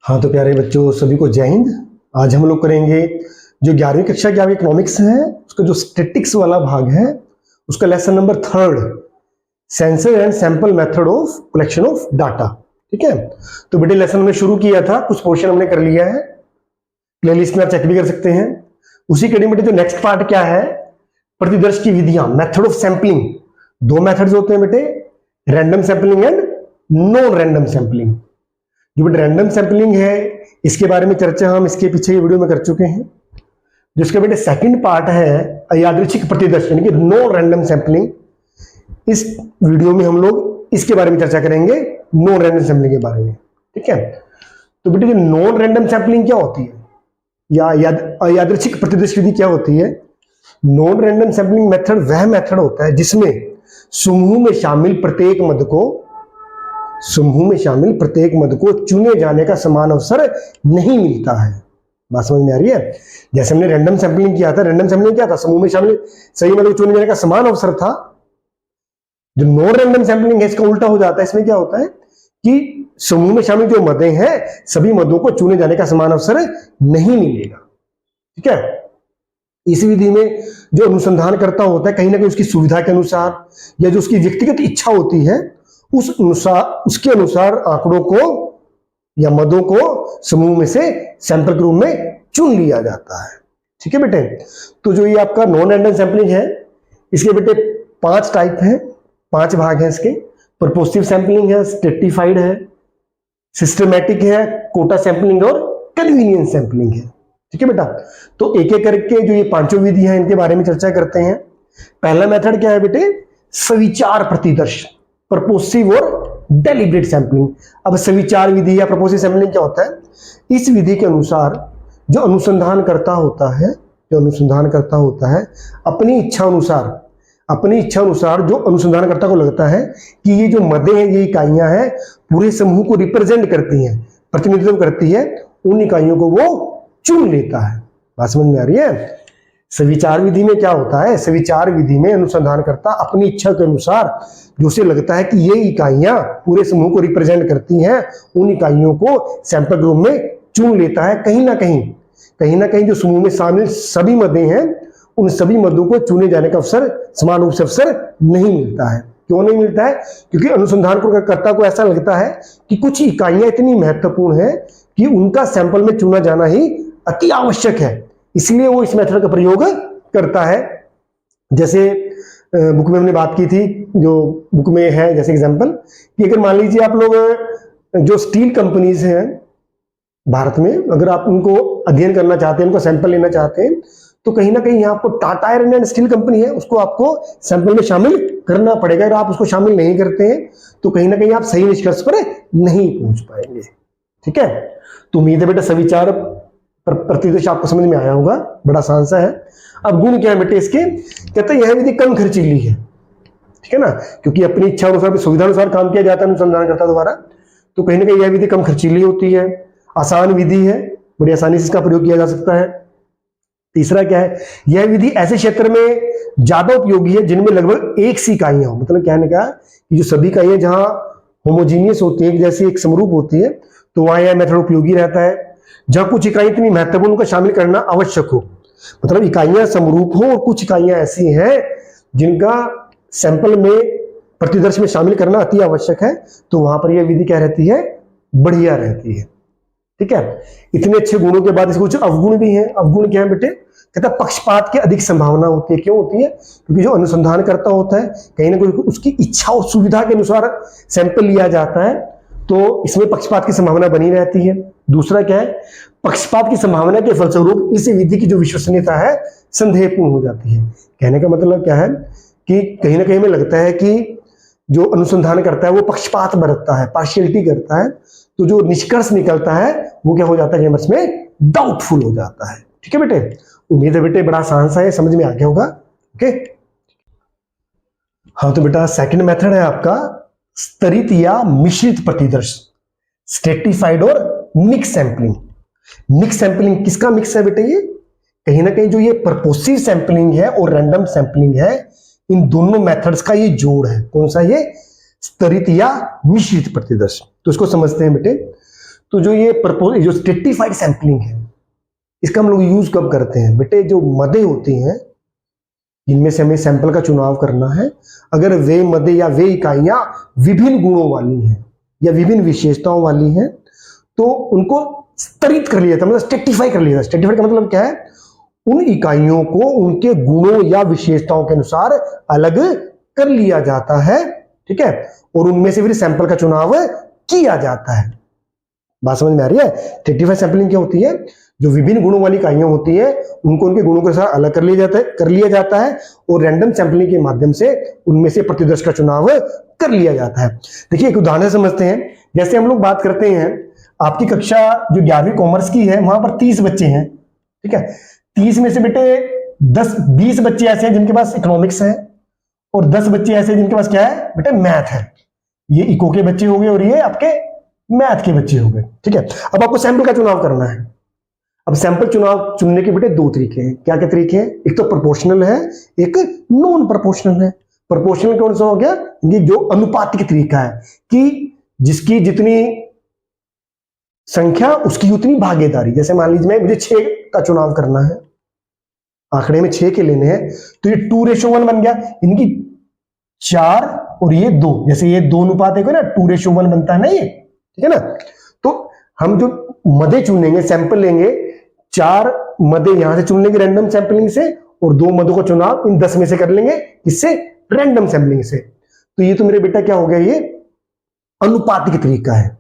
हाँ तो प्यारे बच्चों, सभी को जय हिंद। आज हम लोग करेंगे जो 11वीं कक्षा की इकोनॉमिक्स है उसका जो स्टैटिक्स वाला भाग है उसका lesson number 3, sensor and sample method of collection of data. ठीक है, तो बेटे लेसन हमने शुरू किया था, कुछ पोर्शन हमने कर लिया है, प्लेलिस्ट में आप चेक भी कर सकते हैं। उसी कड़ी बेटे जो नेक्स्ट पार्ट क्या है, प्रतिदर्श की विधियां, मेथड ऑफ सैंपलिंग। दो मेथड्स होते हैं बेटे, random sampling and non random sampling. जो बेटे रैंडम सैंपलिंग है इसके बारे में चर्चा हम इसके पीछे की वीडियो में कर चुके हैं। जिसका बेटे सेकंड पार्ट है अयादृच्छिक प्रतिदर्श यानी कि नॉन रैंडम सैंपलिंग। इस वीडियो में हम लोग इसके बारे में चर्चा करेंगे, नॉन रैंडम सैंपलिंग के बारे में। ठीक है, तो बेटे जो नॉन रैंडम सैंपलिंग क्या होती है या अयादृच्छिक प्रतिदर्श विधि क्या होती है? नॉन रैंडम सैंपलिंग मेथड वह मेथड होता है जिसमें समूह में शामिल प्रत्येक मद को चुने जाने का समान अवसर नहीं मिलता है। बात समझ में आ रही है? जैसे हमने रैंडम सैंपलिंग किया था, रैंडम सैंपलिंग क्या था? समूह में शामिल सही मद को चुने जाने का समान अवसर था। जो नॉन रैंडम सैंपलिंग है इसका उल्टा हो जाता है। इसमें क्या होता है कि समूह में शामिल जो मदें हैं सभी मदों को चुने जाने का समान अवसर नहीं मिलेगा। ठीक है, इस विधि में जो अनुसंधान करता होता है कहीं ना कहीं उसकी सुविधा के अनुसार या जो उसकी व्यक्तिगत इच्छा होती है उसके अनुसार आंकड़ों को या मदों को समूह में से सैंपल के रूप में चुन लिया जाता है। ठीक है बेटे, तो जो ये आपका नॉन रैंडम सैंपलिंग है इसके बेटे 5 टाइप हैं, 5 भाग हैं इसके। प्रपोर्सिव सैंपलिंग है, स्ट्रेटिफाइड है, सिस्टमैटिक है, कोटा सैंपलिंग और कन्वीनियंस सैंपलिंग है। ठीक है बेटा, तो एक एक करके जो ये 5 विधि हैं इनके बारे में चर्चा करते हैं। पहला मेथड क्या है बेटे? सविचार प्रतिदर्श, प्रपोर्सिव और डेलिब्रेट सैंपलिंग। अब सविचार विधि या प्रपोर्सिव सैंपलिंग क्या होता है? इस विधि के अनुसार जो अनुसंधान करता होता है अपनी इच्छा अनुसार जो अनुसंधानकर्ता को लगता है कि ये जो मदें हैं, ये इकाइयां हैं, पूरे समूह को रिप्रेजेंट करती हैं, प्रतिनिधित्व करती है, उन इकाइयों को वो चुन लेता है। बात समझ में आ रही है? सविचार विधि में क्या होता है? सविचार विधि में अनुसंधानकर्ता अपनी इच्छा के अनुसार जो उसे लगता है कि ये इकाइयां पूरे समूह को रिप्रेजेंट करती हैं, उन इकाइयों को सैंपल ग्रुप में चुन लेता है। कहीं ना कहीं जो समूह में शामिल सभी मदें हैं उन सभी मदों को चुने जाने का अवसर, समान रूप से अवसर नहीं मिलता है। क्यों नहीं मिलता है? क्योंकि अनुसंधानकर्ता को ऐसा लगता है कि कुछ इकाइयां इतनी महत्वपूर्ण है कि उनका सैंपल में चुना जाना ही अति आवश्यक है, इसलिए वो इस मेथड का प्रयोग करता है। जैसे बुक में हमने बात की थी, जो बुक में है जैसे एग्जांपल कि अगर मान लीजिए आप लोग जो स्टील कंपनीज हैं भारत में, अगर आप उनको अध्ययन करना चाहते हैं, उनको सैंपल लेना चाहते हैं, तो कहीं ना कहीं आपको Tata iron and steel company है उसको आपको सैंपल में शामिल करना पड़ेगा। अगर आप उसको शामिल नहीं करते हैं तो कहीं ना कहीं आप सही निष्कर्ष पर नहीं पहुंच पाएंगे। ठीक है, तो उम्मीद है बेटा सविचार प्रतिदर्श आपको समझ में आया होगा, बड़ा आसान सा है। अब गुण क्या है बेटे इसके? कहते हैं यह विधि कम खर्चीली है। ठीक है ना, क्योंकि अपनी इच्छा अनुसार, सुविधा अनुसार काम किया जाता है अनुसंधानकर्ता द्वारा, तो कहीं ना कहीं यह विधि कम खर्चीली होती है, आसान विधि है, बड़ी आसानी से इसका प्रयोग किया जा सकता है। तीसरा क्या है? यह विधि ऐसे क्षेत्र में ज्यादा उपयोगी है जिनमें लगभग एक सी इकाइयां हो। मतलब कहने का कि जो सभी इकाइयां जहां होमोजीनियस होती है, जैसे एक समरूप होती है, तो वहां यह मेथड उपयोगी रहता है। जहां कुछ इकाइयां इतनी महत्वपूर्ण उनको शामिल करना आवश्यक हो, मतलब इकाइयां समरूप हो और कुछ इकाइयां ऐसी हैं जिनका सैंपल में प्रतिदर्श में शामिल करना अति आवश्यक है, तो वहां पर यह विधि क्या रहती है? बढ़िया रहती है। ठीक है, इतने अच्छे गुणों के बाद इसके कुछ अवगुण भी हैं। अवगुण क्या है बेटे? कहता है पक्षपात की अधिक संभावना होती है। क्यों होती है? क्योंकि जो अनुसंधान करता होता है कहीं ना कहीं उसकी इच्छा और सुविधा के अनुसार सैंपल लिया जाता है, तो इसमें पक्षपात की संभावना बनी रहती है। दूसरा क्या है? पक्षपात की संभावना के फलस्वरूप इस विधि की जो विश्वसनीयता है संदेहपूर्ण हो जाती है। कहने का मतलब क्या है कि कहीं ना कहीं में लगता है कि जो अनुसंधान करता है वो पक्षपात बरतता है, पार्शियलिटी करता है, तो जो निष्कर्ष निकलता है वो क्या हो जाता है? इसमें डाउटफुल हो जाता है। ठीक है बेटे, उम्मीद है बेटे बड़ा आसान सा है, समझ में आ गया होगा। ओके, हाँ तो बेटा सेकंड मेथड है आपका स्तरित या मिश्रित प्रतिदर्श, स्ट्रेटिफाइड और मिक्स सैंपलिंग। मिक्स सैंपलिंग किसका मिक्स है बेटे? ये कहीं ना कहीं जो ये प्रपोर्सिव सैंपलिंग है और रैंडम सैंपलिंग है, इन दोनों मेथड्स का ये जोड़ है। कौन सा? ये स्तरित या मिश्रित प्रतिदर्श। तो इसको समझते हैं बेटे। तो जो ये जो स्ट्रेटिफाइड सैंपलिंग है, इसका हम लोग यूज कब करते हैं बेटे? जो मदें होती हैं जिनमें से हमें सैंपल का चुनाव करना है, अगर वे मदें या वे इकाइयां विभिन्न गुणों वाली हैं या विभिन्न विशेषताओं वाली हैं, तो उनको स्तरित कर लिया जाता है, मतलब स्ट्रेटिफाई कर लिया जाता है। स्ट्रेटिफाई का मतलब क्या है? उन इकाइयों को उनके गुणों या विशेषताओं के अनुसार अलग कर लिया जाता है, ठीक है, और उनमें से फिर सैंपल का चुनाव किया जाता है। बात समझ में आ रही है? स्ट्रेटिफाइड सैंपलिंग क्या होती है? जो विभिन्न गुणों वाली इकाइयां होती है उनको उनके गुणों के अनुसार अलग कर लिया जाता है और रैंडम सैंपलिंग के माध्यम से उनमें से प्रतिदर्श का चुनाव कर लिया जाता है। देखिए एक उदाहरण समझते हैं। जैसे हम लोग बात करते हैं, आपकी कक्षा जो 11वीं कॉमर्स की है वहां पर 30 बच्चे हैं, ठीक है। 30 में से बेटे 20 बच्चे ऐसे हैं जिनके पास इकोनॉमिक्स है और 10 बच्चे ऐसे हैं जिनके पास क्या है बेटे? मैथ है। ये इको के बच्चे हो गए और ये आपके मैथ के बच्चे हो गए, ठीक है। अब आपको सैंपल का चुनाव करना है। अब सैंपल चुनाव चुनने के बेटे 2 तरीके हैं। क्या क्या तरीके हैं? एक तो प्रोपोर्शनल है, एक नॉन प्रोपोर्शनल है। प्रोपोर्शनल कौन सा हो गया? ये जो अनुपातिक तरीका है कि जिसकी जितनी संख्या उसकी उतनी भागीदारी। जैसे मान लीजिए मुझे 6 का चुनाव करना है, आंकड़े में 6 के लेने हैं, तो ये 2:1 बन गया। इनकी 4 और ये 2, जैसे ये 2 अनुपात है ना, 2:1 बनता है ना ये, ठीक है ना। तो हम जो मदे चुनेंगे, सैंपल लेंगे, 4 मदे यहां से चुन लेंगे रैंडम सैंपलिंग से और 2 मदों का चुनाव इन 10 में से कर लेंगे, इससे रैंडम सैंपलिंग से। तो ये तो मेरे बेटा क्या हो गया? ये अनुपातिक तरीका है,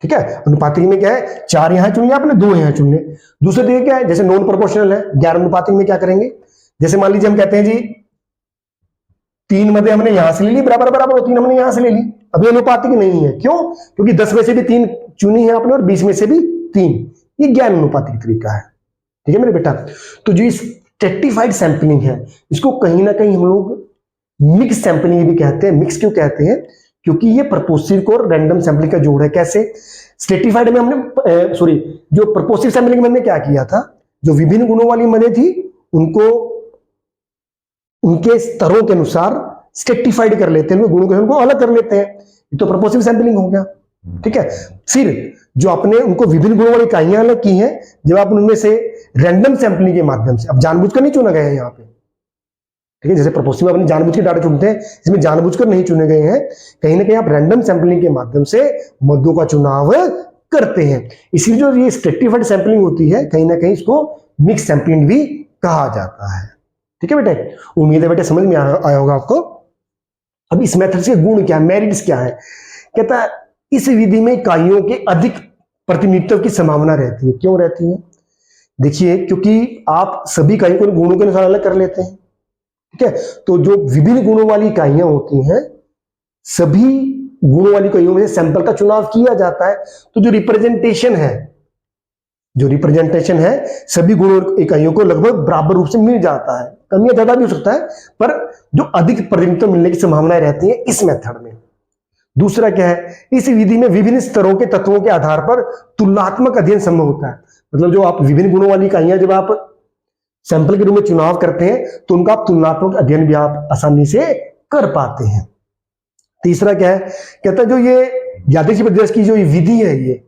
ठीक है। अनुपातिक में क्या है? 4 यहां चुन लिया आपने, 2 यहां चुन लिया। दूसरा तरीका क्या है? जैसे नॉन प्रोपोर्शनल है, 11 अनुपातिक में क्या करेंगे? जैसे मान लीजिए हम कहते हैं जी 3 मदे हमने यहां से ले ली, बराबर बराबर, 3 हमने यहां से ले ली। अभी अनुपातिक नहीं है, क्यों? क्योंकि 10 में से भी 3 चुनी है आपने और 20 में से भी 3। ये ज्ञान अनुपातिक तरीका है, ठीक है मेरे बेटा। तो जो स्ट्रेटिफाइड सैंपलिंग है, इसको कहीं ना कहीं हम लोग मिक्स सैंपलिंग भी कहते हैं। मिक्स क्यों कहते हैं? क्योंकि ये प्रपोसिव और रैंडम सैंपलिंग का जोड़ है। कैसे? स्ट्रेटिफाइड में हमने जो प्रपोसिव सैंपलिंग में हमने क्या किया था? जो विभिन्न गुणों वाली मदें थी उनको उनके स्तरों के अनुसार स्ट्रेटिफाइड कर लेते हैं, गुणों के उनको अलग कर लेते हैं। ये तो प्रपोसिव सैंपलिंग हो गया, ठीक है। फिर जो आपने उनको विभिन्न गुणों वाली इकाइयां अलग की हैं, जब आप उनमें से रैंडम सैंपलिंग के माध्यम से, अब जानबूझकर नहीं चुना गया है यहाँ पे, ठीक है। जैसे प्रपोसिव में अपने जानबूझ के डाटा चुनते हैं, इसमें जानबूझकर नहीं चुने गए हैं। कहीं ना कहीं आप रैंडम सैंपलिंग के माध्यम से मदों का चुनाव करते हैं। इसलिए जो ये स्ट्रेटिफाइड सैंपलिंग होती है, कहीं ना कहीं इसको मिक्स सैंपलिंग भी कहा जाता है, ठीक है बेटे। उम्मीद है बेटे समझ में आया होगा आपको। अब इस मेथड के गुण क्या है, मेरिट्स क्या है? कहता है इस विधि में इकाइयों के अधिक प्रतिनिधित्व की संभावना रहती है। क्यों रहती है? देखिए, क्योंकि आप सभी इकाइयों को गुणों के अनुसार अलग कर लेते हैं, ठीक है। तो जो विभिन्न गुणों वाली इकाइयां होती हैं, सभी गुणों वाली इकाइयों में सैंपल का चुनाव किया जाता है। तो जो रिप्रेजेंटेशन है सभी गुणों इकाइयों को लगभग बराबर रूप से मिल जाता है। कमियां ज्यादा भी हो सकता है, पर जो अधिक प्रतिनिधित्व मिलने की संभावनाएं रहती है इस मेथड में। दूसरा क्या है? इस विधि में विभिन्न स्तरों के तत्वों के आधार पर तुलनात्मक अध्ययन संभव होता है। मतलब जो आप विभिन्न गुणों वाली इकाइयां जब आप सैंपल के रूप में चुनाव करते हैं, तो उनका आप तुलनात्मक अध्ययन भी आप आसानी से कर पाते हैं। तीसरा क्या है? कहता है जो ये यादृच्छिक प्रतिदर्श की जो विधि है, ये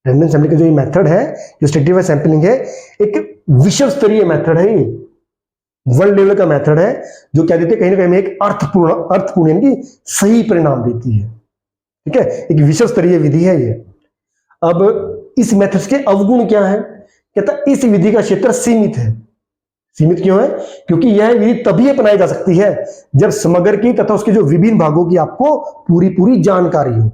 रैंडम सैंपलिंग का जो ये मेथड है, जो स्ट्रेटिफाइड सैंपलिंग है, एक विश्व स्तरीय मेथड है। ये वर्ल्ड लेवल का मेथड है, जो क्या देते हैं कहीं ना कहीं एक अर्थपूर्ण यानी सही परिणाम देती है, ठीक है। एक विश्व स्तरीय विधि है ये। अब इस मेथड के अवगुण क्या है? कहता है इस विधि का क्षेत्र सीमित है। सीमित क्यों है? क्योंकि यह विधि तभी अपनाई जा सकती है जब समग्र की तथा उसके जो विभिन्न भागों की आपको पूरी जानकारी हो।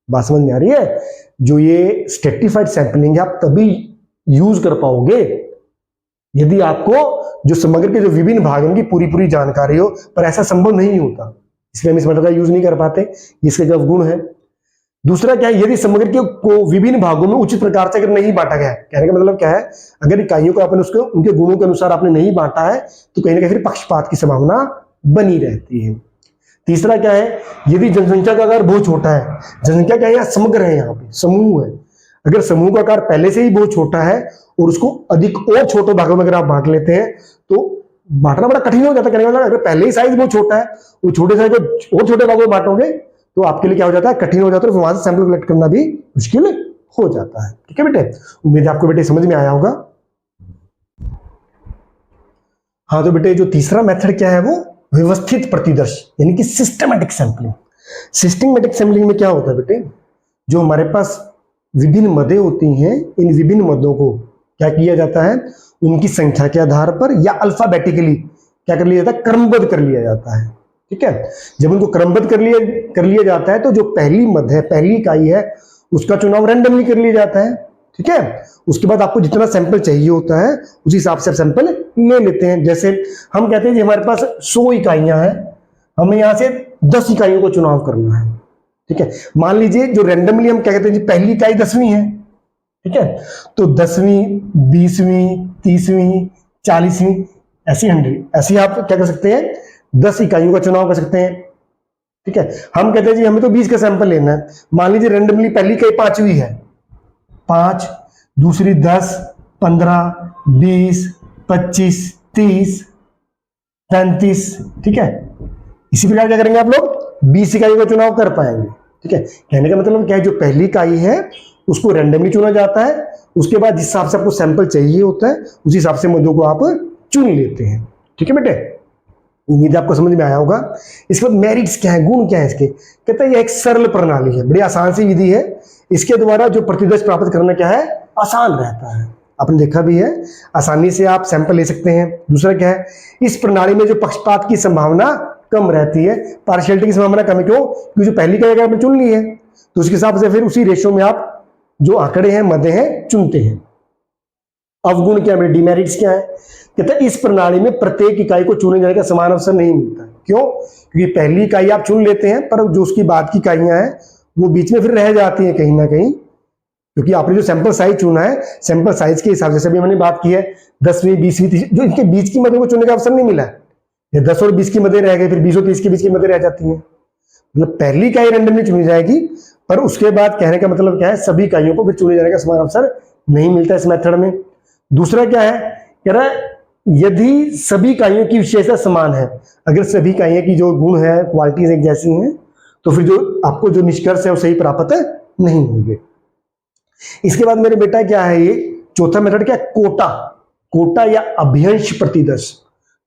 बात समझ में आ रही है? जो ये स्ट्रेटिफाइड सैंपलिंग है, आप तभी यूज कर पाओगे यदि आपको जो समग्र के जो विभिन्न भाग हैं उनकी पूरी जानकारी हो, पर ऐसा संभव नहीं होता, इसलिए हम इस मेथड का यूज नहीं कर पाते। इसके जो अवगुण है। दूसरा क्या है? यदि समग्र को विभिन्न भागों में उचित प्रकार से अगर नहीं बांटा गया है, कहने का मतलब क्या है? अगर इकाइयों को आपने उसको उनके गुणों के अनुसार आपने नहीं बांटा है, तो कहीं ना कहीं फिर पक्षपात की संभावना बनी रहती है। तीसरा क्या है? यदि जनसंख्या का आकार बहुत छोटा है, जनसंख्या क्या है? यहाँ समग्र है, यहाँ पे समूह है। अगर समूह का आकार पहले से ही बहुत छोटा है और उसको अधिक और छोटे भागों में अगर आप बांट लेते हैं, तो बांटना बड़ा कठिन हो जाता है। अगर पहले ही साइज बहुत छोटा है, वो छोटे साइज को और छोटे भागों में बांटोगे तो आपके लिए क्या हो जाता है? कठिन हो जाता है। वहां से सैंपल कलेक्ट करना भी मुश्किल हो जाता है। ठीक है बेटे, उम्मीद है आपको बेटे समझ में आया होगा। हाँ तो बेटे जो तीसरा मेथड क्या है वो व्यवस्थित प्रतिदर्श यानी कि सिस्टमैटिक सैंपलिंग। सिस्टमैटिक सैंपलिंग में क्या होता है बेटे, जो हमारे पास विभिन्न मदें होती हैं, इन विभिन्न मदों को क्या किया जाता है, उनकी संख्या के आधार पर या अल्फाबेटिकली क्या कर लिया जाता है, क्रमबद्ध कर लिया जाता है। ठीक है, जब उनको क्रमबद्ध कर लिया जाता है तो जो पहली मद है, पहली इकाई है, उसका चुनाव रैंडमली कर लिया जाता है। ठीक है, उसके बाद आपको जितना सैंपल चाहिए होता है उस हिसाब से आप सैंपल ले लेते हैं। जैसे हम कहते हैं कि हमारे पास 100 इकाइयां हैं, हमें यहां से 10 इकाइयों को चुनाव करना है। ठीक है, मान लीजिए जो रैंडमली हम क्या कहते हैं जी, पहली इकाई 10वीं है। ठीक है, तो 10वीं, 20वीं, 30वीं, 40वीं, ऐसी 100, ऐसी आप क्या कर सकते हैं, 10 इकाइयों का चुनाव कर सकते हैं। ठीक है, हम कहते हैं जी हमें तो 20 का सैंपल लेना है। मान लीजिए रैंडमली पहली इकाई 5वीं है, 5, दूसरी 10, 15, 20, 25, 30, 35। ठीक है, इसी प्रकार क्या करेंगे आप लोग, 20 इकाइयों का चुनाव कर पाएंगे। ठीक है, कहने का मतलब क्या है, जो पहली इकाई है उसको रैंडमली चुना जाता है, उसके बाद जिस हिसाब से आपको सैंपल चाहिए होता है उस हिसाब से मदों को आप चुन लेते हैं। ठीक है बेटे, उम्मीद है आपको समझ में आया होगा। इसके बाद मेरिट्स क्या है, गुण क्या है इसके, कहते हैं यह एक सरल प्रणाली है, बड़ी आसान सी विधि है, इसके द्वारा जो प्रतिदर्श प्राप्त करना क्या है, आसान रहता है। आपने देखा भी है, आसानी से आप सैंपल ले सकते हैं। दूसरा क्या है, इस प्रणाली में जो पक्षपात की संभावना कम रहती है, पार्शियलिटी की संभावना कम है। क्यों, क्योंकि जो पहली इकाई आपने चुन ली है तो उसके हिसाब से फिर उसी रेशो में आप जो आंकड़े हैं, मदे हैं, चुनते हैं। अवगुण क्या है, डिमेरिट्स क्या है, कहते हैं इस प्रणाली में प्रत्येक इकाई को चुने जाने का समान अवसर नहीं मिलता। क्यों, क्योंकि पहली इकाई आप चुन लेते हैं पर जो उसकी बाद की इकाइयां हैं वो बीच में फिर रह जाती हैं कहीं ना कहीं, क्योंकि आपने जो सैंपल साइज चुना है, सैंपल साइज के हिसाब से, अभी हमने बात की है 10वीं, 20वीं, 30वीं, जो इनके बीच की मदों को चुनने का अवसर नहीं मिला है। ये 10 और 20 की मदे रह गई, फिर 20 और 30 के बीच की मदे रह जाती हैं। मतलब पहली इकाई रैंडमली चुनी जाएगी, पर उसके बाद कहने का मतलब क्या है, सभी इकाइयों को फिर चुने जाने का समान अवसर नहीं मिलता इस मेथड में। दूसरा क्या है, कह रहा है यदि सभी इकाइयों की विशेषता समान है, अगर सभी इकाइयों की जो गुण है, क्वालिटीज एक जैसी हैं, तो फिर जो आपको जो निष्कर्ष है वो सही प्राप्त नहीं होंगे। इसके बाद मेरे बेटा क्या है, ये चौथा मेथड क्या है, कोटा, कोटा या अभ्यंश प्रतिदर्श।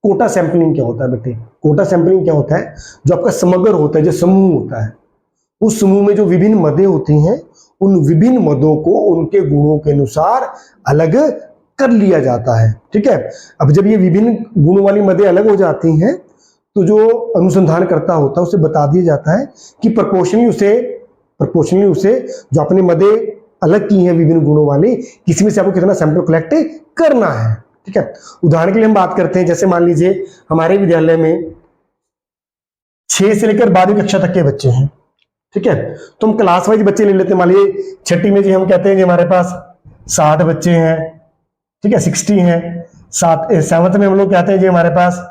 कोटा सैंपलिंग क्या होता है बेटे, कोटा सैंपलिंग क्या होता है, जो आपका समग्र होता है, जो समूह होता है, उस समूह में जो विभिन्न मदें होती हैं, उन विभिन्न मदों को उनके गुणों के अनुसार अलग कर लिया जाता है। ठीक है, अब जब ये विभिन्न गुणों वाली मदें अलग हो जाती हैं तो जो अनुसंधान करता होता है उसे बता दिया जाता है कि प्रपोर्शनली उसे जो आपने मदें अलग की हैं विभिन्न गुणों वाली, किसी में से आपको कितना सैंपल कलेक्ट करना है। ठीक है, उदाहरण के लिए हम बात करते हैं, जैसे मान लीजिए हमारे विद्यालय में 6 से लेकर 12वीं कक्षा तक के बच्चे हैं। ठीक है, तो हम क्लास वाइज बच्चे ले लेते हैं। मान लीजिए छठी में जी हम कहते हैं कि हमारे पास 60 बच्चे हैं। ठीक है, 60 हैं। 7th में हम लोग कहते हैं जी हमारे पास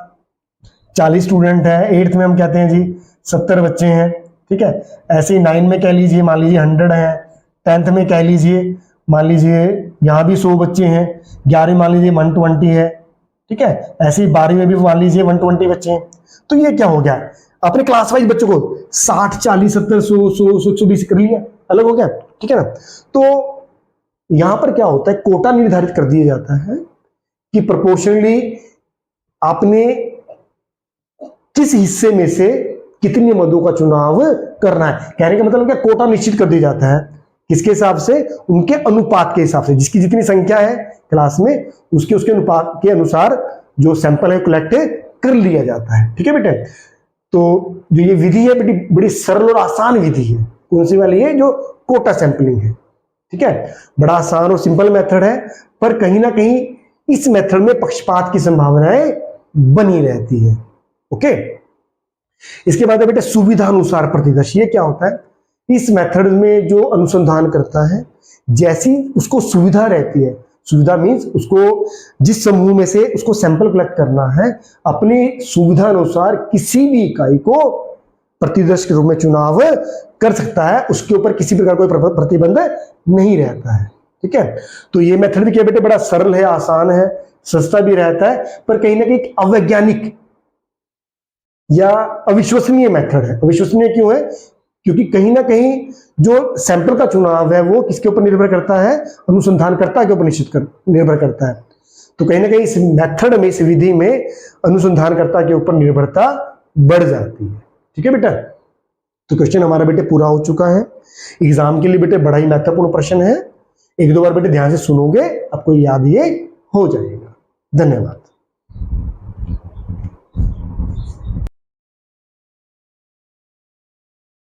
40 स्टूडेंट है। 8th में हम कहते हैं जी 70 बच्चे हैं। ठीक है, ऐसे ही 9 में कह लीजिए मान लीजिए 100 है। 10th में कह लीजिए मान लीजिए यहाँ भी 100 बच्चे हैं। 11वीं मान लीजिए 120 है। ठीक है, ऐसे ही 12वीं में भी मान लीजिए 120 बच्चे हैं। तो ये क्या हो गया, अपने क्लास वाइज बच्चों को 60, 40, 70, 100, 120 कर लिया, अलग हो गया। ठीक है ना, तो यहां पर क्या होता है, कोटा निर्धारित कर दिया जाता है कि प्रोपोर्शनली आपने किस हिस्से में से कितने मदों का चुनाव करना है। कहने का मतलब क्या, कोटा निश्चित कर दिया जाता है, किसके हिसाब से, उनके अनुपात के हिसाब से, जिसकी जितनी संख्या है क्लास में उसके अनुपात के अनुसार जो सैंपल है कलेक्ट कर लिया जाता है। ठीक है बेटे, तो जो ये विधि है बेटी बड़ी सरल और आसान विधि है। कौन सी वाली है, जो कोटा सैंपलिंग है। ठीक है, बड़ा आसान और सिंपल मेथड है, पर कहीं ना कहीं इस मेथड में पक्षपात की संभावनाएं बनी रहती है। ओके, इसके बाद है बेटे सुविधा अनुसार प्रतिदर्श। ये क्या होता है, इस मेथड में जो अनुसंधान करता है जैसी उसको सुविधा रहती है, सुविधा मीन्स उसको जिस समूह में से उसको सैंपल कलेक्ट करना है, अपनी सुविधा अनुसार किसी भी इकाई को प्रतिदर्श के रूप में चुनाव कर सकता है, उसके ऊपर किसी प्रकार कोई प्रतिबंध नहीं रहता है। ठीक है, तो ये मेथड भी क्या बेटे बड़ा सरल है, आसान है, सस्ता भी रहता है, पर कहीं ना कहीं अवैज्ञानिक या अविश्वसनीय मेथड है। अविश्वसनीय क्यों है, क्योंकि कहीं ना कहीं जो सैंपल का चुनाव है वो किसके ऊपर निर्भर करता है, अनुसंधानकर्ता के ऊपर निर्भर करता है। तो कहीं ना कहीं इस मेथड में, इस विधि में अनुसंधानकर्ता के ऊपर निर्भरता बढ़ जाती है। ठीक है बेटा, तो क्वेश्चन हमारा बेटे पूरा हो चुका है। एग्जाम के लिए बेटे बड़ा ही महत्वपूर्ण प्रश्न है, एक दो बार बेटे ध्यान से सुनोगे आपको याद ये हो जाएगा। धन्यवाद।